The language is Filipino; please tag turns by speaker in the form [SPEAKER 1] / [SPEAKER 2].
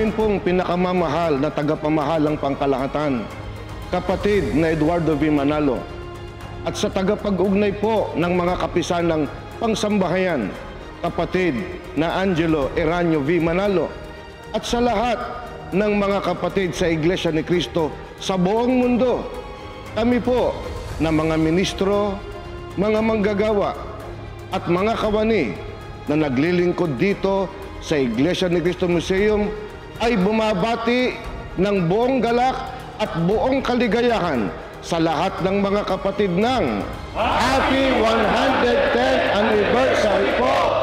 [SPEAKER 1] amin pong pinakamamahal na tagapamahalang pangkalahatan, kapatid na Eduardo V. Manalo, at sa tagapag-ugnay po ng mga kapisan ng pangsambahayan, kapatid na Angelo Eranio V. Manalo, at sa lahat ng mga kapatid sa Iglesia ni Cristo sa buong mundo. Kami po na mga ministro, mga manggagawa, at mga kawani na naglilingkod dito sa Iglesia ni Cristo Museum ay bumabati ng buong galak at buong kaligayahan sa lahat ng mga kapatid ng Happy 110th Anniversary po!